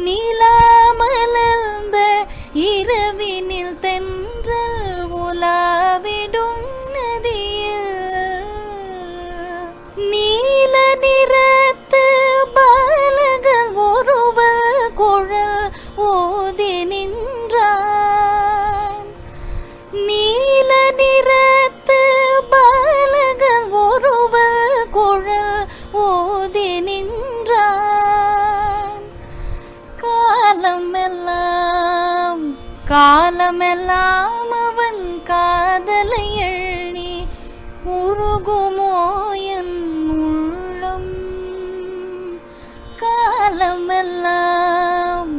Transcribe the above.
நிலாமலர்ந்த இரவினில் தென்றல் உலாவிடும் நதியில் நீல நிறத்து பாலகன் ஒருவர் குழல் ஓதி நின்றான். நீல நிறத்து பாலகன் ஒருவர் குழல் ஓதி நின்றான். காலமெல்லாம் அவன் காதலை எண்ணி உருகுமோ என் உள்ளம். காலமெல்லாம்